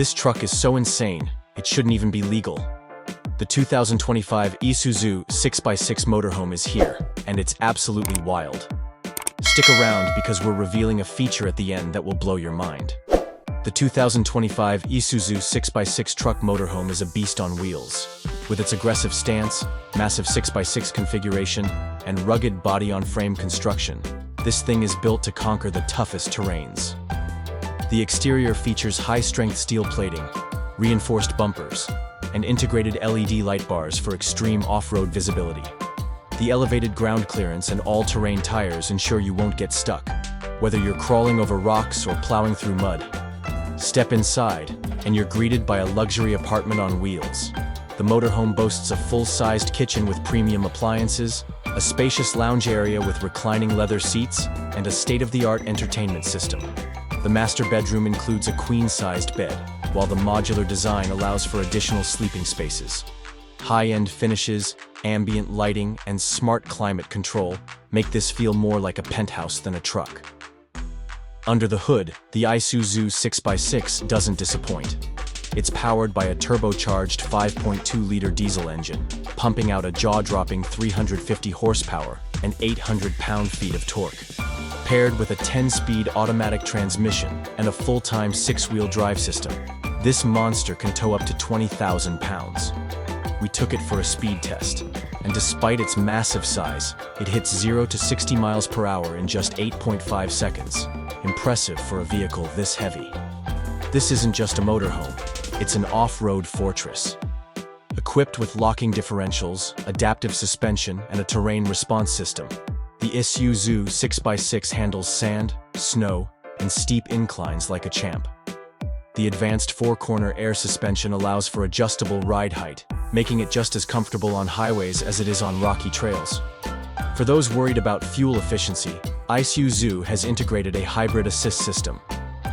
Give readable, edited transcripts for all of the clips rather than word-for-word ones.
This truck is so insane, it shouldn't even be legal. The 2025 ISUZU 6x6 Motorhome is here, and it's absolutely wild. Stick around because we're revealing a feature at the end that will blow your mind. The 2025 ISUZU 6x6 Truck Motorhome is a beast on wheels. With its aggressive stance, massive 6x6 configuration, and rugged body-on-frame construction, this thing is built to conquer the toughest terrains. The exterior features high-strength steel plating, reinforced bumpers, and integrated LED light bars for extreme off-road visibility. The elevated ground clearance and all-terrain tires ensure you won't get stuck, whether you're crawling over rocks or plowing through mud. Step inside, and you're greeted by a luxury apartment on wheels. The motorhome boasts a full-sized kitchen with premium appliances, a spacious lounge area with reclining leather seats, and a state-of-the-art entertainment system. The master bedroom includes a queen-sized bed, while the modular design allows for additional sleeping spaces. High-end finishes, ambient lighting, and smart climate control make this feel more like a penthouse than a truck. Under the hood, the ISUZU 6x6 doesn't disappoint. It's powered by a turbocharged 5.2-liter diesel engine, pumping out a jaw-dropping 350 horsepower and 800 pound-feet of torque. Paired with a 10-speed automatic transmission and a full-time 6-wheel drive system, this monster can tow up to 20,000 pounds. We took it for a speed test, and despite its massive size, it hits 0 to 60 miles per hour in just 8.5 seconds. Impressive for a vehicle this heavy. This isn't just a motorhome, it's an off-road fortress. Equipped with locking differentials, adaptive suspension, and a terrain response system, the ISUZU 6x6 handles sand, snow, and steep inclines like a champ. The advanced 4-corner air suspension allows for adjustable ride height, making it just as comfortable on highways as it is on rocky trails. For those worried about fuel efficiency, ISUZU has integrated a hybrid assist system.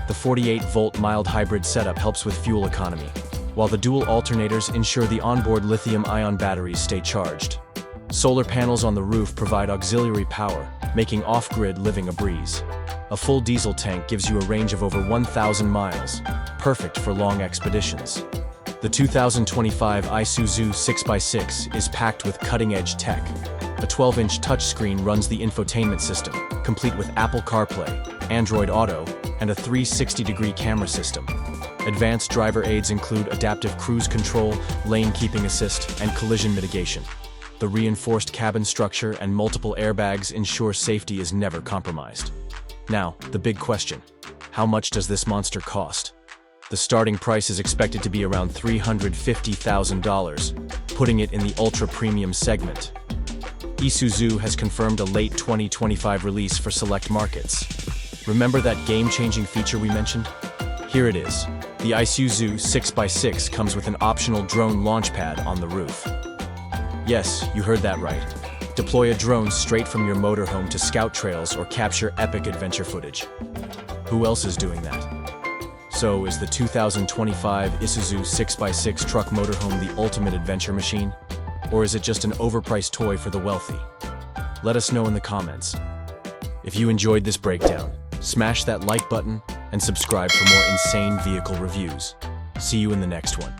The 48-volt mild hybrid setup helps with fuel economy, while the dual alternators ensure the onboard lithium-ion batteries stay charged. Solar panels on the roof provide auxiliary power, making off-grid living a breeze. A full diesel tank gives you a range of over 1,000 miles, perfect for long expeditions. The 2025 ISUZU 6x6 is packed with cutting-edge tech. A 12-inch touchscreen runs the infotainment system, complete with Apple CarPlay, Android Auto, and a 360-degree camera system. Advanced driver aids include adaptive cruise control, lane keeping assist, and collision mitigation. The reinforced cabin structure and multiple airbags ensure safety is never compromised. Now, the big question: how much does this monster cost? The starting price is expected to be around $350,000, putting it in the ultra-premium segment. ISUZU has confirmed a late 2025 release for select markets. Remember that game-changing feature we mentioned? Here it is. The ISUZU 6x6 comes with an optional drone Launchpad on the roof. Yes, you heard that right. Deploy a drone straight from your motorhome to scout trails or capture epic adventure footage. Who else is doing that? So, is the 2025 ISUZU 6x6 Truck Motorhome the ultimate adventure machine? Or is it just an overpriced toy for the wealthy? Let us know in the comments. If you enjoyed this breakdown, smash that like button and subscribe for more insane vehicle reviews. See you in the next one.